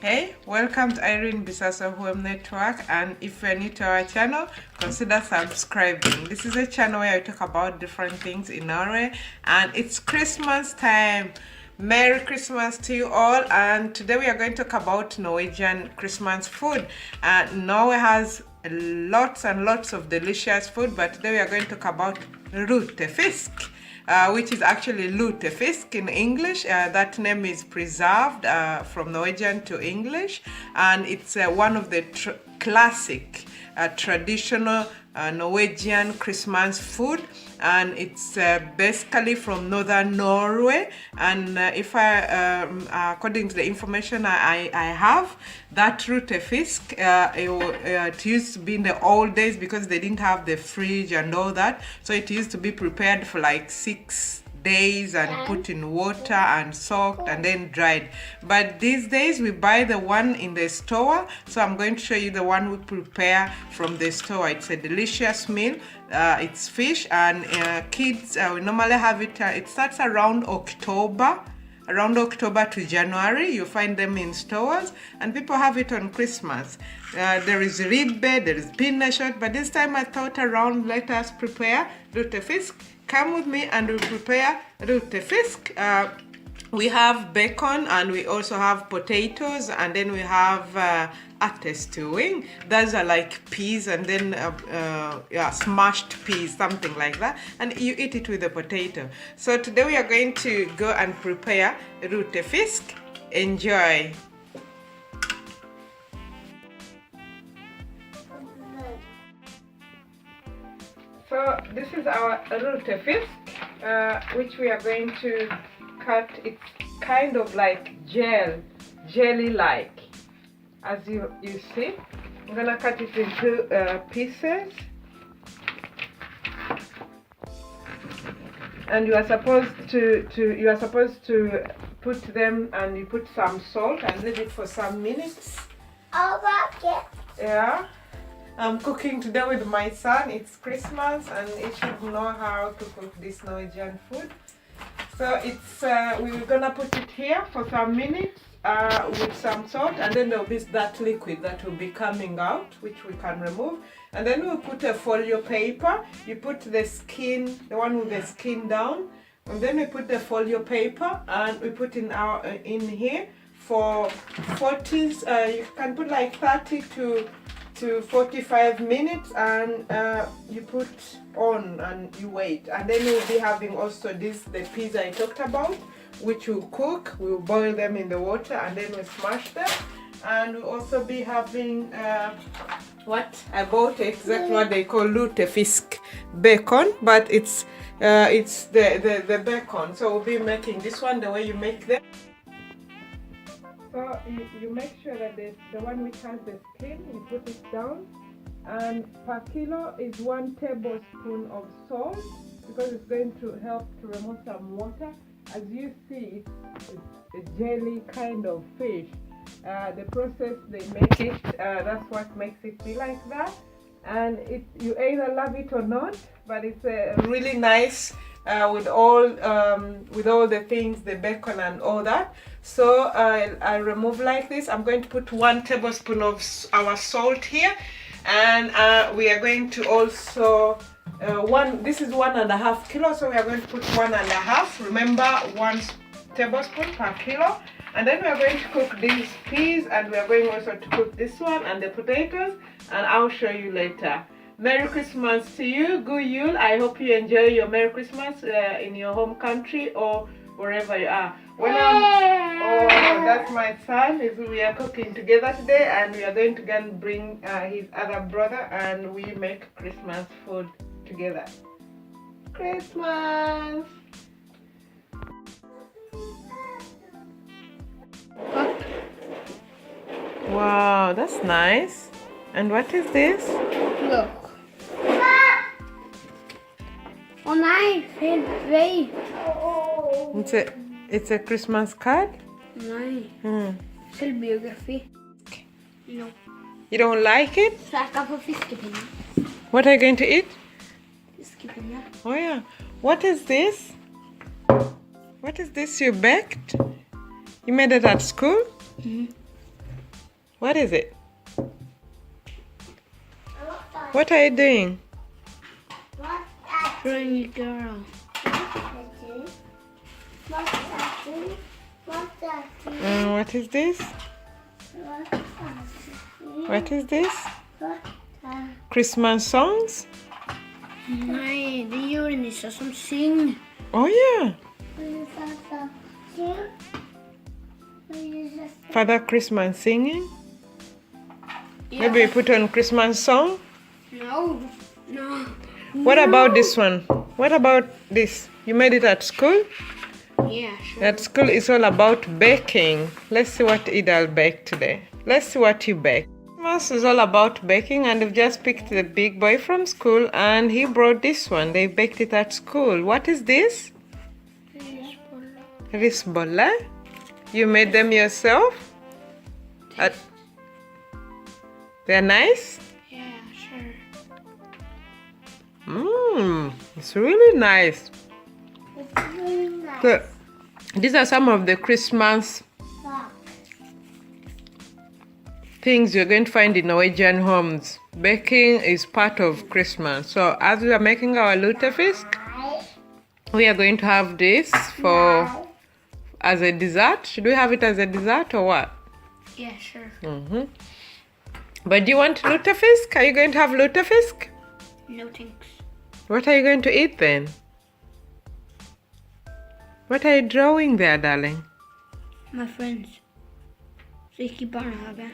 Hey, welcome to irenebisassohoemnetwork, and if you're new to our channel, consider subscribing. This is a channel where I talk about different things in Norway, and it's Christmas time. Merry Christmas to you all, and today we are going to talk about Norwegian Christmas food. Norway has lots and lots of delicious food, but today we are going to talk about Lutefisk. Which is actually Lutefisk in English. That name is preserved from Norwegian to English, and it's one of the classic traditional Norwegian Christmas food, and it's basically from northern Norway. And if I according to the information I have, that Lutefisk it used to be in the old days, because they didn't have the fridge and all that, so it used to be prepared for like 6 days and put in water and soaked and then dried. But these days we buy the one in the store, so I'm going to show you the one we prepare from the store. It's a delicious meal. It's fish, and kids we normally have it. It starts around October to January. You find them in stores, and people have it on Christmas. There is ribbe, there is peanut shot, but this time I thought around, let us prepare Lutefisk. Come with me and we prepare Lutefisk. We have bacon, and we also have potatoes, and then we have stewing. Those are like peas, and then smashed peas, something like that, and you eat it with the potato. So today we are going to go and prepare Lutefisk. Enjoy. So this is our Lutefisk, which we are going to cut. It's kind of like jelly-like, as you see. I'm gonna cut it into pieces, and you are supposed to put them, and you put some salt and leave it for some minutes. Yeah. I'm cooking today with my son. It's Christmas, and he should know how to cook this Norwegian food. So it's we're gonna put it here for some minutes with some salt, and then there'll be that liquid that will be coming out, which we can remove. And then we'll put a folio paper. You put the skin, the one with the skin down, and then we put the folio paper, and we put in here for 40. You can put like 30 to 45 minutes, and you put on and you wait. And then we'll be having also the peas I talked about, which we'll cook. We'll boil them in the water, and then we'll smash them. And we'll also be having what I bought, exactly what they call Lutefisk bacon, but it's the bacon. So we'll be making this one the way you make them. So you make sure that the one which has the skin, you put it down, and per kilo is 1 tablespoon of salt, because it's going to help to remove some water. As you see, it's a jelly kind of fish. The process they make it, that's what makes it be like that. And you either love it or not, but it's really nice with all the things, the bacon and all that. So I remove like this. I'm going to put 1 tablespoon of our salt here, and we are going to also this is 1.5 kilos, so we are going to put 1.5. Remember, 1 tablespoon per kilo. And then we are going to cook these peas, and we are going also to cook this one and the potatoes, and I'll show you later. Merry Christmas to you. Good Yule. I hope you enjoy your Merry Christmas in your home country or wherever you are. That's my son. We are cooking together today, and we are going to go and bring his other brother, and we make Christmas food together. Christmas! Wow, that's nice. And what is this? Look. Oh nej, fel väg. It's a Christmas card? Nej. Självbiografi. No. You don't like it? Söka på fiskepinnar. What are you going to eat? Fiskepinnar. Oh yeah. What is this? What is this you baked? You made it at school? What is it? What are you doing? Drawing a girl. What is this? What is this? Christmas songs? Nej, det är julnissar som sing. Oh yeah. Father Christmas singing? Maybe we put on Christmas song? No. What about this one? What about this? You made it at school? Yeah, sure. At school it's all about baking. Let's see what Ida'll bake today. Let's see what you bake. Christmas is all about baking, and they've just picked the big boy from school and he brought this one. They baked it at school. What is this? Risbolle. You made them yourself? They're nice? Yeah, sure. It's really nice. It's really nice. So, these are some of the Christmas things you're going to find in Norwegian homes. Baking is part of Christmas. So as we are making our Lutefisk, we are going to have this as a dessert. Should we have it as a dessert or what? Yeah, sure. But do you want Lutefisk? Are you going to have Lutefisk? No thanks. What are you going to eat then? What are you drawing there, darling? My friends. Ricky Barnahaga.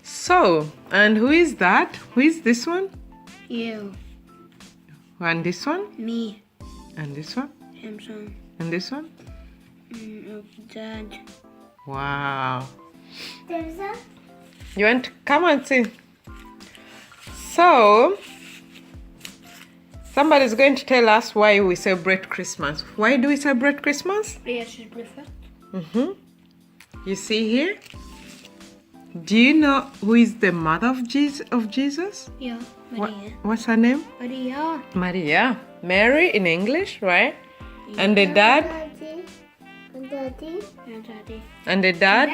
So, and who is that? Who is this one? You. And this one? Me. And this one? Samson. And this one? Dad. Wow. You want to come and see? So, somebody's going to tell us why we celebrate Christmas. Why do we celebrate Christmas? You see here? Do you know who is the mother of Jesus? Yeah, Maria. What's her name? Maria. Maria. Mary in English, right? Yeah. And the dad? Daddy. And the dad?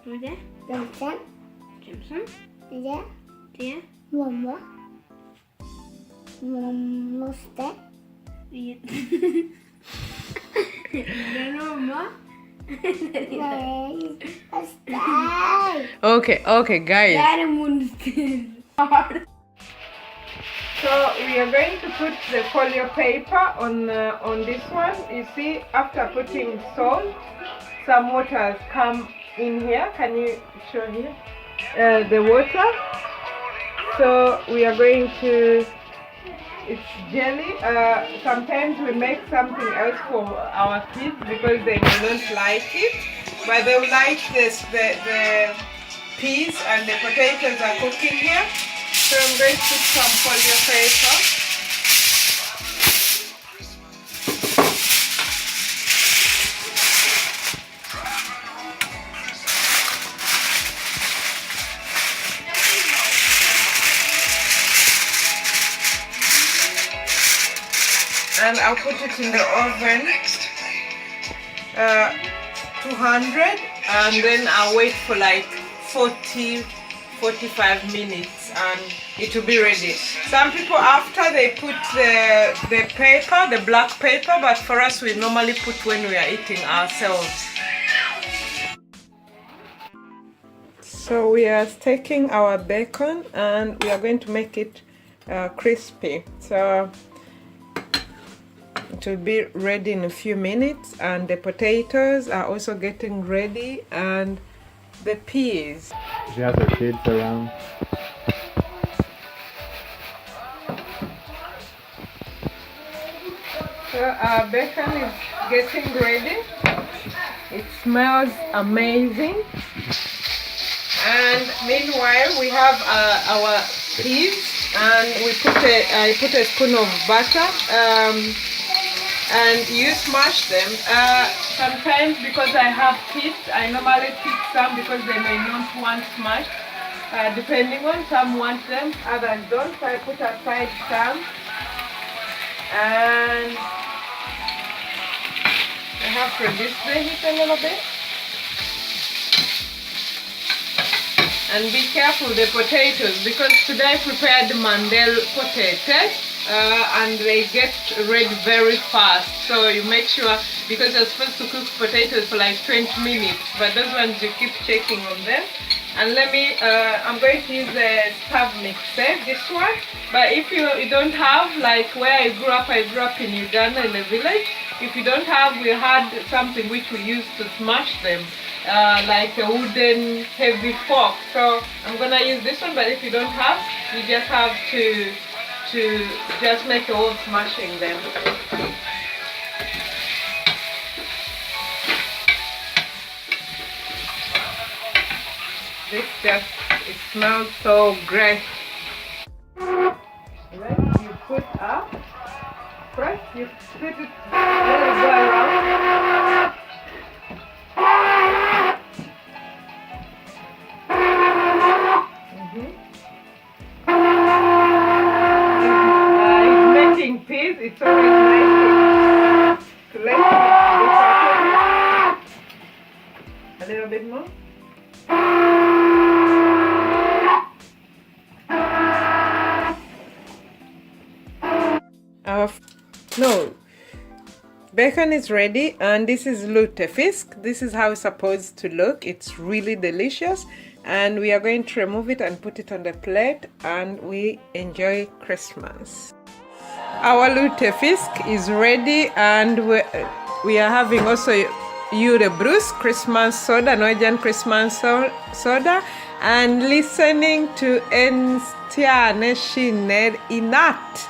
Who's that? Samson. Yeah. Yeah. Mamma. Moster. Yeah. Den mamma. Nej. Stay. Okay, guys. Där är monster. So we are going to put the folio paper on this one. You see, after putting salt, some water has come in here. Can you show here? The water. So we are going to, it's jelly. Sometimes we make something else for our kids because they may not like it, but they will like this, the peas and the potatoes are cooking here. So I'm going to put some folio paper. And I'll put it in the oven, 200, and then I'll wait for like 40-45 minutes and it will be ready. Some people after they put the paper, the black paper, but for us we normally put when we are eating ourselves. So we are taking our bacon and we are going to make it crispy. So it will be ready in a few minutes, and the potatoes are also getting ready, and the peas. She has her kids around. So our bacon is getting ready. It smells amazing. And meanwhile we have our peas, and I put a spoon of butter. And you smash them. Sometimes because I have kids, I normally pick some because they may not want smashed. Depending on, some want them, others don't. So I put aside some. And have reduced the heat a little bit. And be careful the potatoes, because today I prepared mandel potatoes and they get red very fast. So you make sure, because you're supposed to cook potatoes for like 20 minutes, but those ones you keep checking on them. And let me, I'm going to use the stav mixer, this one. But if you don't have, like where I grew up in Uganda in a village. If you don't have, we had something which we used to smash them. Like a wooden heavy fork. So I'm gonna use this one, but if you don't have, you just have to just make a whole smashing them. This just, it smells so great. Then you put up, first you put it, let it go around. It's making peas, it's always nice to let it be a little bit more. No, bacon is ready, and this is Lutefisk. This is how it's supposed to look. It's really delicious, and we are going to remove it and put it on the plate, and we enjoy Christmas. Our Lutefisk is ready, and we are having also Julebrus, Christmas soda, Norwegian Christmas soda, and listening to En stjerne skinner i natt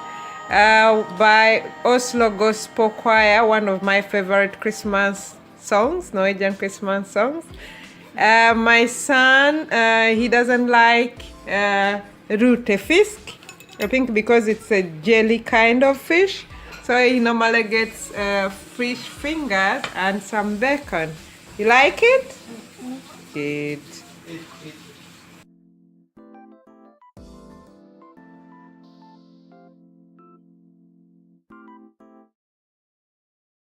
by Oslo Gospel Choir, one of my favorite Christmas songs, Norwegian Christmas songs. My son, he doesn't like Lutefisk, I think because it's a jelly kind of fish. So he normally gets fish fingers and some bacon. You like it? Good.